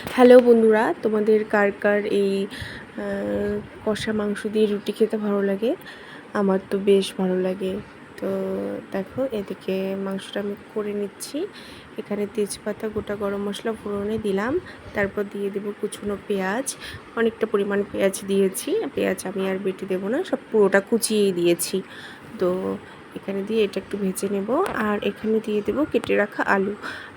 Hello বন্ধুরা, তোমাদের কার কার এই কষা মাংস দিয়ে রুটি খেতে ভালো লাগে? আমার তো বেশ ভালো লাগে। তো দেখো, এদিকে মাংসটা আমি করে নিচ্ছি। এখানে তেজপাতা, গোটা গরম মশলা ফোড়নে দিলাম। তারপর দিয়ে দেবো কুচনো পেঁয়াজ। অনেকটা পরিমাণ পেঁয়াজ দিয়েছি। পেঁয়াজ আমি আর বেটে দেবো না, সব পুরোটা কুচিয়েই দিয়েছি। তো এখানে দিয়ে এটা একটু ভেজে নেব। আর এখানে দিয়ে দেবো কেটে রাখা আলু।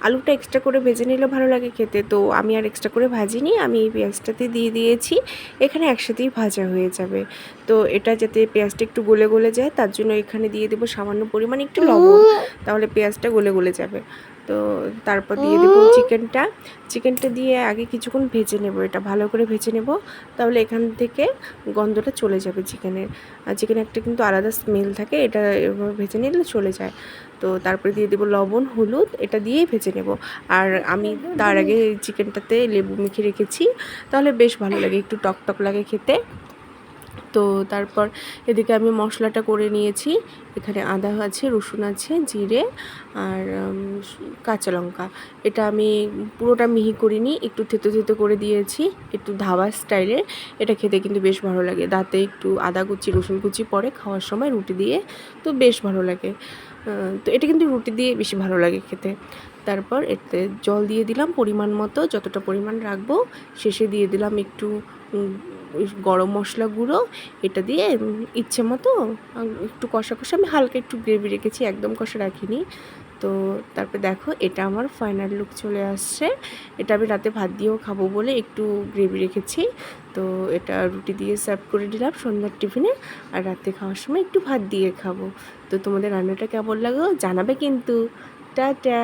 আলুটা এক্সট্রা করে ভেজে নিলে ভালো লাগে খেতে, তো আমি আর এক্সট্রা করে ভাজিনি, আমি এই পেঁয়াজটাতে দিয়ে দিয়েছি। এখানে একসাথেই ভাজা হয়ে যাবে। তো এটা যাতে পেঁয়াজটা একটু গলে গলে যায়, তার জন্য এখানে দিয়ে দেবো সামান্য পরিমাণ একটু লবণ, তাহলে পেঁয়াজটা গলে গলে যাবে। তো তারপর দিয়ে দেবো চিকেনটা দিয়ে আগে কিছুক্ষণ ভেজে নেব, এটা ভালো করে ভেজে নেব, তাহলে এখান থেকে গন্ধটা চলে যাবে চিকেনের। আর চিকেনের একটা কিন্তু আলাদা স্মেল থাকে, এটা এভাবে ভেজে নিলে চলে যায়। তো তারপরে দিয়ে দেবো লবণ, হলুদ, এটা দিয়েই ভেজে নেব। আর আমি তার আগে চিকেনটাতে লেবু মেখে রেখেছি, তাহলে বেশ ভালো লাগে, একটু টক টক লাগে খেতে। তো তারপর এদিকে আমি মশলাটা করে নিয়েছি। এখানে আদা আছে, রসুন আছে, জিরে আর কাঁচা লঙ্কা। এটা আমি পুরোটা মিহি করিনি, একটু থেতো থেতো করে দিয়েছি, একটু ধাবা স্টাইলের। এটা খেতে কিন্তু বেশ ভালো লাগে, দাঁতে একটু আদা কুচি, রসুন কুচি পরে খাওয়ার সময় রুটি দিয়ে, তো বেশ ভালো লাগে। তো এটা কিন্তু রুটি দিয়ে বেশি ভালো লাগে খেতে। তারপর এতে জল দিয়ে দিলাম পরিমাণ মতো, যতটা পরিমাণ রাখবো। শেষে দিয়ে দিলাম একটু গরম মশলা গুঁড়ো। এটা দিয়ে ইচ্ছে মতো একটু কষা কষা, আমি হালকা একটু গ্রেভি রেখেছি, একদম কষা রাখিনি। তো তারপর দেখো, এটা আমার ফাইনাল লুক চলে আসছে। এটা আমি রাতে ভাত দিয়েও খাবো বলে একটু গ্রেভি রেখেছি। তো এটা রুটি দিয়ে সার্ভ করে দিলাম সন্ধ্যার টিফিনে, আর রাতে খাওয়ার সময় একটু ভাত দিয়ে খাবো। তো তোমাদের রান্নাটা কেমন লাগলো জানাবে কিন্তু। টাটা।